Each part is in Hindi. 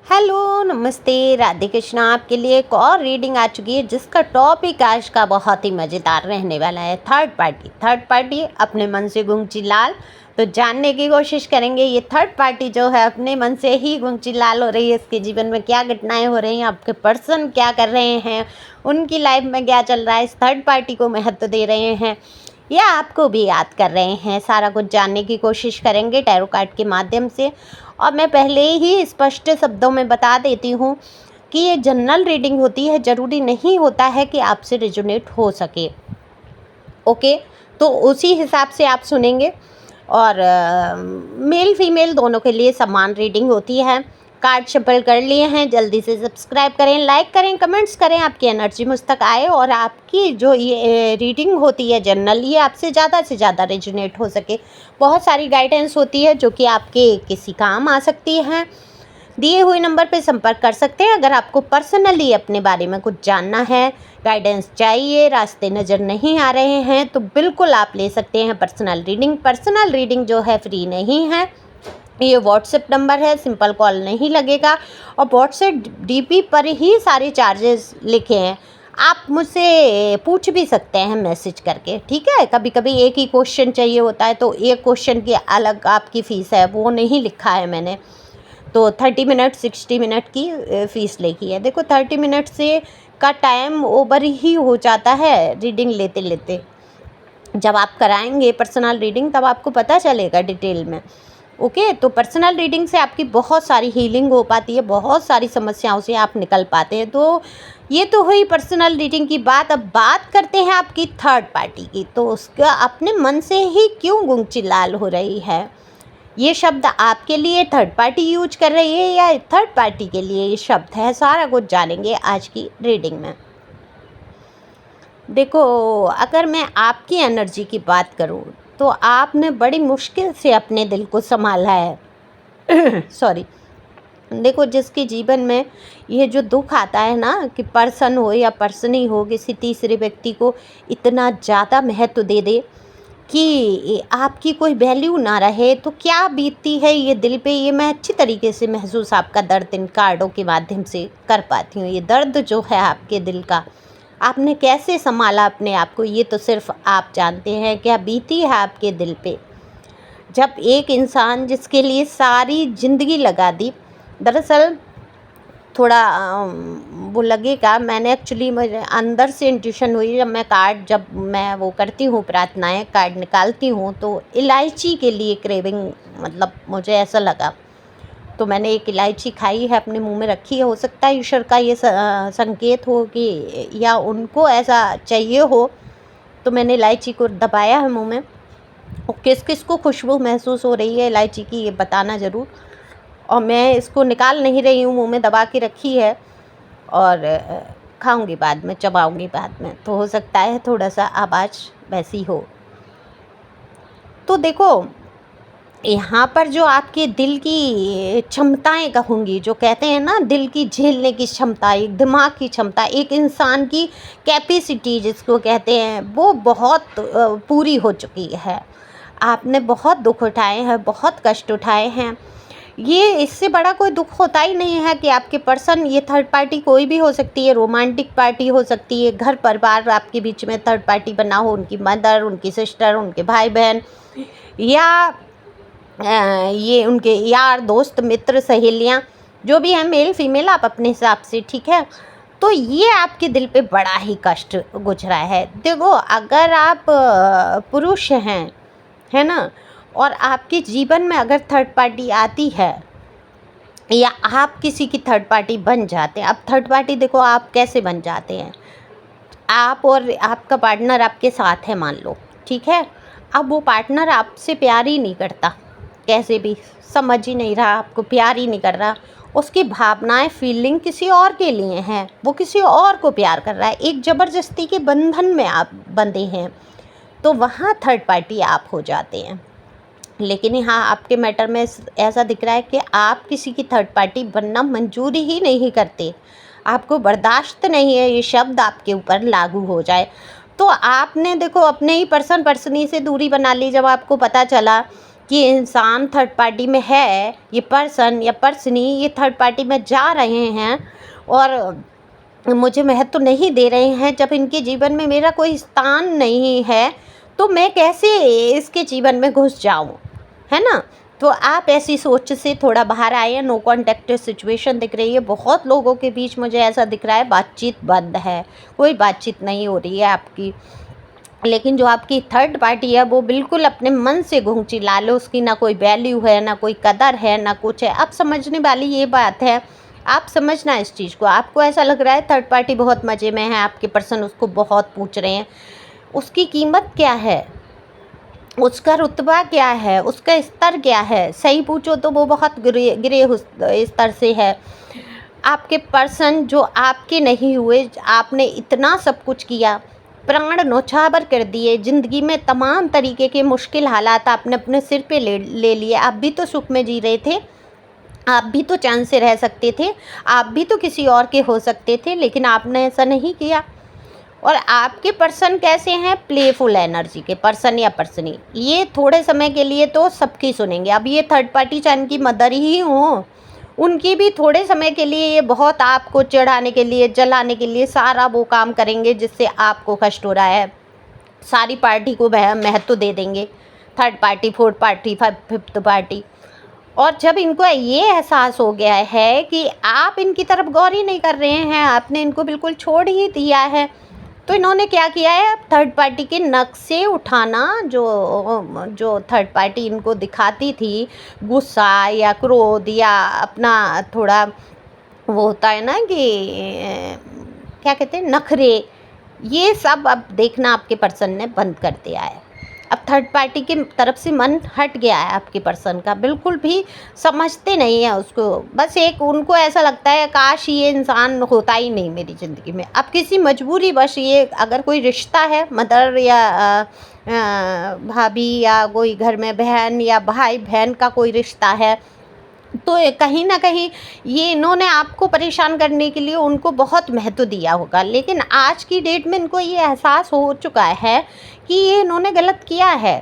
हेलो, नमस्ते, राधे कृष्णा। आपके लिए एक और रीडिंग आ चुकी है जिसका टॉपिक आज का बहुत ही मज़ेदार रहने वाला है। थर्ड पार्टी अपने मन से गुंगची लाल। तो जानने की कोशिश करेंगे ये थर्ड पार्टी जो है अपने मन से ही गुंगची लाल हो रही है, इसके जीवन में क्या घटनाएं हो रही हैं, आपके पर्सन क्या कर रहे हैं, उनकी लाइफ में क्या चल रहा है, इस थर्ड पार्टी को महत्व दे रहे हैं या आपको भी याद कर रहे हैं। सारा कुछ जानने की कोशिश करेंगे टैरो कार्ड के माध्यम से। और मैं पहले ही स्पष्ट शब्दों में बता देती हूँ कि ये जनरल रीडिंग होती है, ज़रूरी नहीं होता है कि आपसे रेजोनेट हो सके। ओके, तो उसी हिसाब से आप सुनेंगे। और मेल फीमेल दोनों के लिए समान रीडिंग होती है। कार्ड शफल कर लिए हैं, जल्दी से सब्सक्राइब करें, लाइक करें, कमेंट्स करें, आपकी एनर्जी मुझ तक आए और आपकी जो ये रीडिंग होती है जनरल, ये आपसे ज़्यादा से ज़्यादा रेजोनेट हो सके। बहुत सारी गाइडेंस होती है जो कि आपके किसी काम आ सकती है। दिए हुए नंबर पे संपर्क कर सकते हैं अगर आपको पर्सनली अपने बारे में कुछ जानना है, गाइडेंस चाहिए, रास्ते नज़र नहीं आ रहे हैं, तो बिल्कुल आप ले सकते हैं पर्सनल रीडिंग। पर्सनल रीडिंग जो है फ्री नहीं है, ये व्हाट्सएप नंबर है, सिंपल कॉल नहीं लगेगा और व्हाट्सएप डीपी पर ही सारे चार्जेस लिखे हैं। आप मुझसे पूछ भी सकते हैं मैसेज करके, ठीक है। कभी कभी एक ही क्वेश्चन चाहिए होता है तो एक क्वेश्चन की अलग आपकी फ़ीस है, वो नहीं लिखा है मैंने। तो 30 मिनट 60 मिनट की फ़ीस लिखी है। देखो 30 मिनट से का टाइम ओवर ही हो जाता है रीडिंग लेते लेते। जब आप कराएंगे पर्सनल रीडिंग तब आपको पता चलेगा डिटेल में। ओके, तो पर्सनल रीडिंग से आपकी बहुत सारी हीलिंग हो पाती है, बहुत सारी समस्याओं से आप निकल पाते हैं। तो ये तो हुई पर्सनल रीडिंग की बात। अब बात करते हैं आपकी थर्ड पार्टी की। तो उसका अपने मन से ही क्यों गुंगची लाल हो रही है, ये शब्द आपके लिए थर्ड पार्टी यूज कर रही है या थर्ड पार्टी के लिए ये शब्द है, सारा कुछ जानेंगे आज की रीडिंग में। देखो, अगर मैं आपकी एनर्जी की बात करूं तो आपने बड़ी मुश्किल से अपने दिल को संभाला है। सॉरी। देखो, जिसके जीवन में ये जो दुख आता है ना कि पर्सन हो या पर्सनी हो, किसी तीसरे व्यक्ति को इतना ज़्यादा महत्व दे दे कि आपकी कोई वैल्यू ना रहे, तो क्या बीतती है ये दिल पे, ये मैं अच्छी तरीके से महसूस आपका दर्द इन कार्डों के माध्यम से कर पाती हूँ। ये दर्द जो है आपके दिल का, आपने कैसे संभाला अपने आप को, ये तो सिर्फ आप जानते हैं। क्या बीती है आपके दिल पे जब एक इंसान जिसके लिए सारी ज़िंदगी लगा दी, दरअसल थोड़ा वो लगेगा। मैंने एक्चुअली मुझे अंदर से इंट्यूशन हुई जब मैं वो करती हूँ प्रार्थनाएं, कार्ड निकालती हूँ, तो इलायची के लिए क्रेविंग, मतलब मुझे ऐसा लगा तो मैंने एक इलायची खाई है, अपने मुंह में रखी है। हो सकता है ईश्वर का ये संकेत हो कि या उनको ऐसा चाहिए हो, तो मैंने इलायची को दबाया है मुंह में। और किस किस को खुशबू महसूस हो रही है इलायची की, ये बताना ज़रूर। और मैं इसको निकाल नहीं रही हूँ, मुंह में दबा के रखी है और खाऊंगी बाद में, चबाऊंगी बाद में, तो हो सकता है थोड़ा सा आवाज़ वैसी हो। तो देखो, यहाँ पर जो आपके दिल की क्षमताएं कहूँगी, जो कहते हैं ना दिल की झेलने की क्षमता, एक दिमाग की क्षमता, एक इंसान की कैपेसिटी जिसको कहते हैं, वो बहुत पूरी हो चुकी है। आपने बहुत दुख उठाए हैं, बहुत कष्ट उठाए हैं। ये इससे बड़ा कोई दुख होता ही नहीं है कि आपके पर्सन, ये थर्ड पार्टी कोई भी हो सकती है, रोमांटिक पार्टी हो सकती है, घर परिवार आपके बीच में थर्ड पार्टी बना हो, उनकी मदर, उनकी सिस्टर, उनके भाई बहन, या ये उनके यार दोस्त मित्र सहेलियाँ, जो भी हैं, मेल फीमेल, आप अपने हिसाब से, ठीक है। तो ये आपके दिल पे बड़ा ही कष्ट गुजरा है। देखो, अगर आप पुरुष हैं, है ना, और आपके जीवन में अगर थर्ड पार्टी आती है या आप किसी की थर्ड पार्टी बन जाते हैं। अब थर्ड पार्टी देखो आप कैसे बन जाते हैं, आप और आपका पार्टनर आपके साथ है मान लो, ठीक है। अब वो पार्टनर आपसे प्यार ही नहीं करता, कैसे भी समझ ही नहीं रहा, आपको प्यार ही नहीं कर रहा, उसकी भावनाएं फीलिंग किसी और के लिए हैं, वो किसी और को प्यार कर रहा है, एक ज़बरदस्ती के बंधन में आप बंधे हैं, तो वहाँ थर्ड पार्टी आप हो जाते हैं। लेकिन यहाँ आपके मैटर में ऐसा दिख रहा है कि आप किसी की थर्ड पार्टी बनना मंजूरी ही नहीं करते, आपको बर्दाश्त नहीं है ये शब्द आपके ऊपर लागू हो जाए। तो आपने देखो अपने ही पर्सनी से दूरी बना ली जब आपको पता चला कि इंसान थर्ड पार्टी में है, ये पर्सन या पर्सनी ये थर्ड पार्टी में जा रहे हैं और मुझे महत्व नहीं दे रहे हैं, जब इनके जीवन में मेरा कोई स्थान नहीं है तो मैं कैसे इसके जीवन में घुस जाऊं, है ना। तो आप ऐसी सोच से थोड़ा बाहर आए। नो कॉन्टैक्ट सिचुएशन दिख रही है, बहुत लोगों के बीच मुझे ऐसा दिख रहा है बातचीत बंद है, कोई बातचीत नहीं हो रही है आपकी। लेकिन जो आपकी थर्ड पार्टी है वो बिल्कुल अपने मन से घूम चिल्ला लो, उसकी ना कोई वैल्यू है, ना कोई कदर है, ना कुछ है। अब समझने वाली ये बात है, आप समझना इस चीज़ को। आपको ऐसा लग रहा है थर्ड पार्टी बहुत मज़े में है, आपके पर्सन उसको बहुत पूछ रहे हैं, उसकी कीमत क्या है, उसका रुतबा क्या है, उसका स्तर क्या है। सही पूछो तो वो बहुत गिरे स्तर से है। आपके पर्सन जो आपके नहीं हुए, आपने इतना सब कुछ किया, प्राण न्योछावर कर दिए, ज़िंदगी में तमाम तरीके के मुश्किल हालात आपने अपने सिर पे ले लिए। आप भी तो सुख में जी रहे थे, आप भी तो चैन से रह सकते थे, आप भी तो किसी और के हो सकते थे, लेकिन आपने ऐसा नहीं किया। और आपके पर्सन कैसे हैं, प्लेफुल एनर्जी के पर्सन या पर्सनी, ये थोड़े समय के लिए तो सबकी सुनेंगे। अब ये थर्ड पार्टी चाहे इनकी मदर ही हो, उनकी भी थोड़े समय के लिए ये बहुत आपको चिढ़ाने के लिए, जलाने के लिए सारा वो काम करेंगे जिससे आपको कष्ट हो रहा है। सारी पार्टी को महत्व दे देंगे, third party, fourth party, fifth party. और जब इनको ये एहसास हो गया है कि आप इनकी तरफ गौर ही नहीं कर रहे हैं, आपने इनको बिल्कुल छोड़ ही दिया है, तो इन्होंने क्या किया है, थर्ड पार्टी के नक्शे उठाना, जो थर्ड पार्टी इनको दिखाती थी, गुस्सा या क्रोध या अपना थोड़ा वो होता है ना कि क्या कहते हैं, नखरे, ये सब अब देखना आपके पर्सन ने बंद कर दिया है। अब थर्ड पार्टी की तरफ से मन हट गया है आपके पर्सन का, बिल्कुल भी समझते नहीं है उसको। बस एक उनको ऐसा लगता है काश ये इंसान होता ही नहीं मेरी ज़िंदगी में। अब किसी मजबूरी वश ये अगर कोई रिश्ता है, मदर या भाभी या कोई घर में बहन या भाई बहन का कोई रिश्ता है, तो कहीं ना कहीं ये इन्होंने आपको परेशान करने के लिए उनको बहुत महत्व दिया होगा। लेकिन आज की डेट में इनको ये एहसास हो चुका है कि ये इन्होंने गलत किया है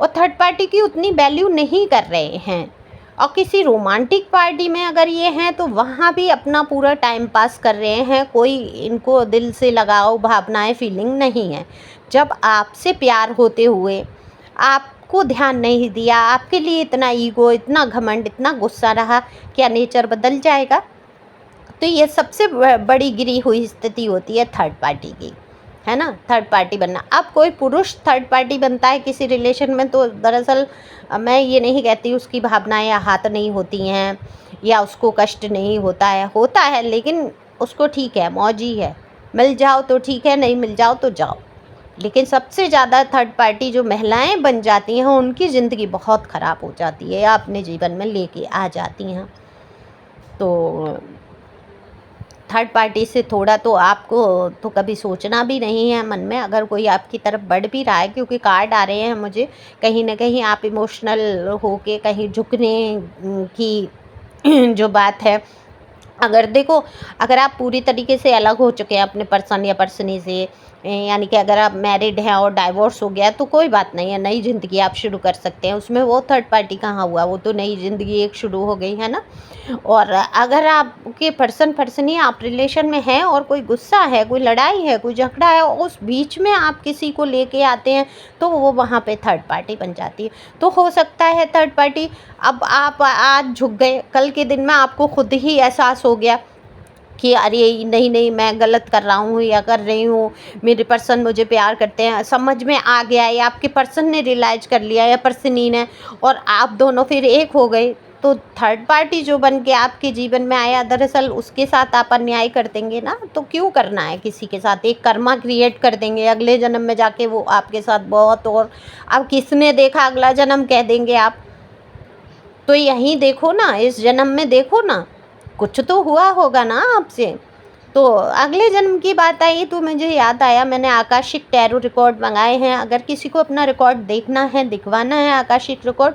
और थर्ड पार्टी की उतनी वैल्यू नहीं कर रहे हैं। और किसी रोमांटिक पार्टी में अगर ये हैं तो वहाँ भी अपना पूरा टाइम पास कर रहे हैं, कोई इनको दिल से लगाव भावनाएं फीलिंग नहीं है। जब आपसे प्यार होते हुए आपको ध्यान नहीं दिया, आपके लिए इतना ईगो, इतना घमंड, इतना गुस्सा रहा, क्या नेचर बदल जाएगा? तो ये सबसे बड़ी गिरी हुई स्थिति होती है थर्ड पार्टी की, है ना, थर्ड पार्टी बनना। अब कोई पुरुष थर्ड पार्टी बनता है किसी रिलेशन में तो दरअसल मैं ये नहीं कहती उसकी भावनाएं आहत नहीं होती हैं या उसको कष्ट नहीं होता है, लेकिन उसको ठीक है, मौजी है, मिल जाओ तो ठीक है, नहीं मिल जाओ तो जाओ। लेकिन सबसे ज़्यादा थर्ड पार्टी जो महिलाएं बन जाती हैं उनकी ज़िंदगी बहुत ख़राब हो जाती है या अपने जीवन में लेके आ जाती हैं। तो थर्ड पार्टी से थोड़ा तो आपको तो कभी सोचना भी नहीं है मन में, अगर कोई आपकी तरफ बढ़ भी रहा है, क्योंकि कार्ड आ रहे हैं मुझे, कहीं ना कहीं आप इमोशनल होके कहीं झुकने की जो बात है। अगर देखो, अगर आप पूरी तरीके से अलग हो चुके हैं अपने पर्सन या पर्सनी से, यानी कि अगर आप मैरिड हैं और डाइवोर्स हो गया तो कोई बात नहीं है, नई ज़िंदगी आप शुरू कर सकते हैं, उसमें वो थर्ड पार्टी कहाँ हुआ, वो तो नई ज़िंदगी एक शुरू हो गई है ना। और अगर आपके पर्सनी आप रिलेशन में हैं और कोई गुस्सा है, कोई लड़ाई है, कोई झगड़ा है, उस बीच में आप किसी को लेके आते हैं तो वो वहाँ पे थर्ड पार्टी बन जाती है। तो हो सकता है थर्ड पार्टी, अब आप आज झुक गए, कल के दिन में आपको खुद ही एहसास हो गया कि अरे नहीं मैं गलत कर रहा हूँ या कर रही हूँ, मेरे पर्सन मुझे प्यार करते हैं, समझ में आ गया या आपके पर्सन ने रियलाइज कर लिया या पर्सनी ने, और आप दोनों फिर एक हो गए, तो थर्ड पार्टी जो बन के आपके जीवन में आया, दरअसल उसके साथ आप अन्याय कर देंगे ना, तो क्यों करना है किसी के साथ, एक कर्मा क्रिएट कर देंगे, अगले जन्म में जाके वो आपके साथ बहुत, और अब किसने देखा अगला जन्म कह देंगे आप। तो यहीं देखो ना, इस जन्म में देखो ना, कुछ तो हुआ होगा ना आपसे। तो अगले जन्म की बात आई तो मुझे याद आया, मैंने आकाशिक टैरो रिकॉर्ड मंगाए हैं। अगर किसी को अपना रिकॉर्ड देखना है, दिखवाना है आकाशिक रिकॉर्ड,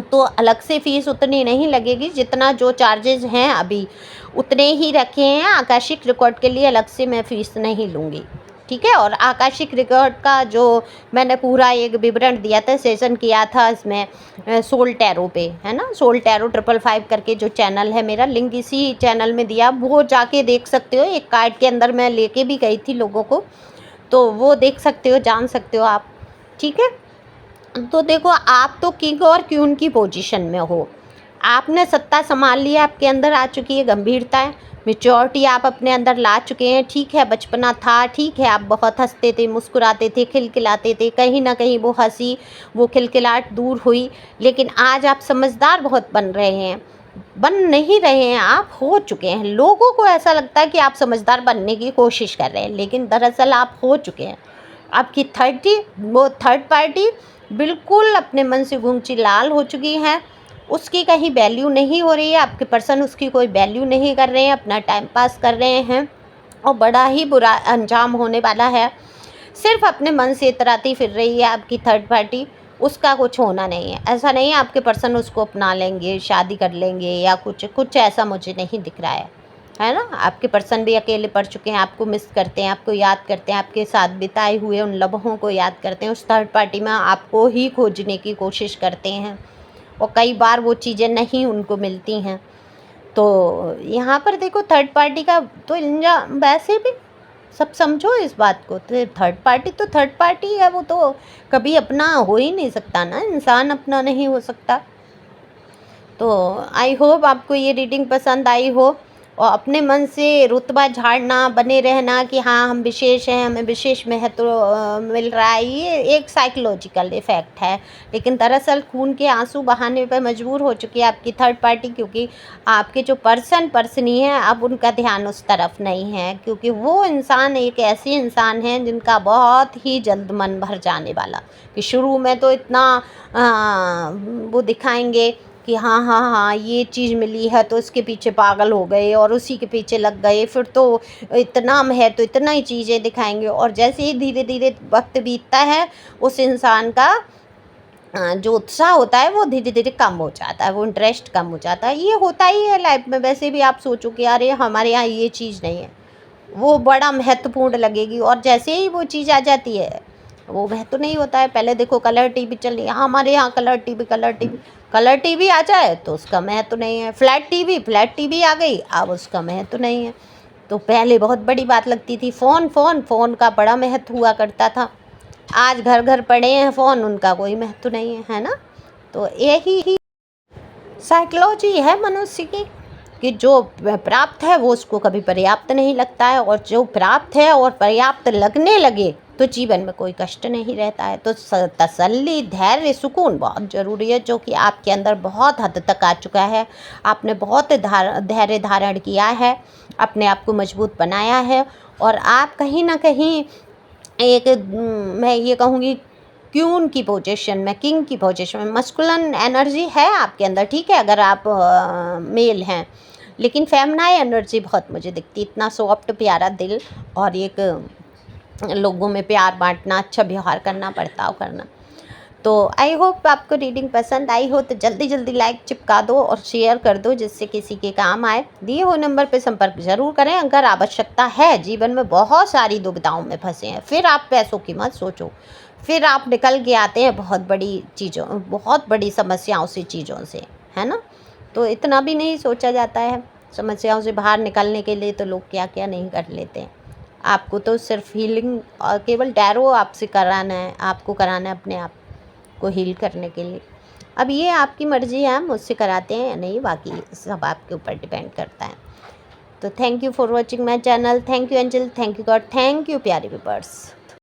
तो अलग से फ़ीस उतनी नहीं लगेगी, जितना जो चार्जेस हैं अभी उतने ही रखे हैं। आकाशिक रिकॉर्ड के लिए अलग से मैं फ़ीस नहीं लूँगी। ठीक है। और आकाशिक रिकॉर्ड का जो मैंने पूरा एक विवरण दिया था, सेशन किया था इसमें सोल टैरो पे, है ना, सोल टैरो 555 करके जो चैनल है मेरा, लिंक इसी चैनल में दिया, वो जाके देख सकते हो। एक कार्ड के अंदर मैं लेके भी गई थी लोगों को, तो वो देख सकते हो, जान सकते हो आप, ठीक है। तो देखो, आप तो किंग और क्वीन की पोजीशन में हो, आपने सत्ता संभाल लिया, आपके अंदर आ चुकी है गंभीरता है, मेच्योरिटी आप अपने अंदर ला चुके हैं, ठीक है। बचपना था, ठीक है, आप बहुत हंसते थे, मुस्कुराते थे, खिलखिलाते थे, कहीं ना कहीं वो हंसी, वो खिलखिलाहट दूर हुई, लेकिन आज आप समझदार बहुत बन रहे हैं, बन नहीं रहे हैं, आप हो चुके हैं। लोगों को ऐसा लगता है कि आप समझदार बनने की कोशिश कर रहे हैं, लेकिन दरअसल आप हो चुके हैं। आपकी थर्ड पार्टी बिल्कुल अपने मन से गूंची लाल हो चुकी है, उसकी कहीं वैल्यू नहीं हो रही है, आपके पर्सन उसकी कोई वैल्यू नहीं कर रहे हैं, अपना टाइम पास कर रहे हैं, और बड़ा ही बुरा अंजाम होने वाला है। सिर्फ अपने मन से इतराती फिर रही है आपकी थर्ड पार्टी, उसका कुछ होना नहीं है। ऐसा नहीं है आपके पर्सन उसको अपना लेंगे, शादी कर लेंगे या कुछ ऐसा मुझे नहीं दिख रहा है ना। आपके पर्सन भी अकेले पड़ चुके हैं, आपको मिस करते हैं, आपको याद करते हैं, आपके साथ बिताए हुए उन लम्हों को याद करते हैं, उस थर्ड पार्टी में आपको ही खोजने की कोशिश करते हैं, और कई बार वो चीज़ें नहीं उनको मिलती हैं। तो यहाँ पर देखो, थर्ड पार्टी का तो इल्ज़ाम, वैसे भी सब समझो इस बात को, तो थर्ड पार्टी है, वो तो कभी अपना हो ही नहीं सकता ना, इंसान अपना नहीं हो सकता। तो आई होप आपको ये रीडिंग पसंद आई हो, और अपने मन से रुतबा झाड़ना, बने रहना कि हाँ हम विशेष हैं, हमें विशेष महत्व मिल रहा है, ये एक साइकोलॉजिकल इफ़ेक्ट है। लेकिन दरअसल खून के आंसू बहाने पर मजबूर हो चुकी है आपकी थर्ड पार्टी, क्योंकि आपके जो पर्सनी है, अब उनका ध्यान उस तरफ नहीं है, क्योंकि वो इंसान एक ऐसी इंसान है जिनका बहुत ही जल्द मन भर जाने वाला, कि शुरू में तो इतना वो दिखाएंगे कि हाँ हाँ हाँ ये चीज़ मिली है, तो इसके पीछे पागल हो गए और उसी के पीछे लग गए, फिर तो इतना है तो इतना ही चीज़ें दिखाएंगे, और जैसे ही धीरे धीरे वक्त बीतता है, उस इंसान का जो उत्साह होता है वो धीरे धीरे कम हो जाता है, वो इंटरेस्ट कम हो जाता है। ये होता ही है लाइफ में। वैसे भी आप सोचो कि अरे हमारे यहाँ ये चीज़ नहीं है, वो बड़ा महत्वपूर्ण लगेगी, और जैसे ही वो चीज़ आ जाती है, वो महत्व नहीं होता है। पहले देखो, कलर टीवी चल रही है, हमारे यहाँ कलर टीवी आ जाए तो उसका महत्व नहीं है। फ्लैट टीवी आ गई, अब उसका महत्व नहीं है। तो पहले बहुत बड़ी बात लगती थी, फ़ोन का बड़ा महत्व हुआ करता था। आज घर घर पड़े हैं फ़ोन, उनका कोई महत्व नहीं है ना। तो यही ही साइकोलॉजी है मनुष्य की, कि जो प्राप्त है वो उसको कभी पर्याप्त नहीं लगता है, और जो प्राप्त है और पर्याप्त लगने लगे तो जीवन में कोई कष्ट नहीं रहता है। तो तसल्ली, धैर्य, सुकून बहुत ज़रूरी है, जो कि आपके अंदर बहुत हद तक आ चुका है। आपने बहुत धैर्य धारण किया है, अपने आप को मजबूत बनाया है, और आप कहीं ना कहीं एक मैं ये कहूँगी क्वीन की पोजीशन में, किंग की पोजीशन में, मस्कुलिन एनर्जी है आपके अंदर, ठीक है, अगर आप मेल हैं, लेकिन फेमिनाइन एनर्जी बहुत मुझे दिखती, इतना सॉफ्ट प्यारा दिल, और एक लोगों में प्यार बांटना, अच्छा व्यवहार करना, बर्ताव करना। तो आई होप आपको रीडिंग पसंद आई हो, तो जल्दी जल्दी लाइक चिपका दो और शेयर कर दो, जिससे किसी के काम आए। दिए हुए नंबर पर संपर्क जरूर करें अगर आवश्यकता है। जीवन में बहुत सारी दुविधाओं में फंसे हैं, फिर आप पैसों की मत सोचो, फिर आप निकल के आते हैं बहुत बड़ी समस्याओं से, चीज़ों से, है ना। तो इतना भी नहीं सोचा जाता है। समस्याओं से बाहर निकलने के लिए तो लोग क्या क्या नहीं कर लेते हैं। आपको तो सिर्फ हीलिंग और केवल टैरो आपसे कराना है, आपको कराना है अपने आप को हील करने के लिए। अब ये आपकी मर्ज़ी है, मुझसे कराते हैं या नहीं, बाकी सब आपके ऊपर डिपेंड करता है। तो thank you for watching my channel. Thank you angel, thank you God, thank you प्यारे व्यूअर्स।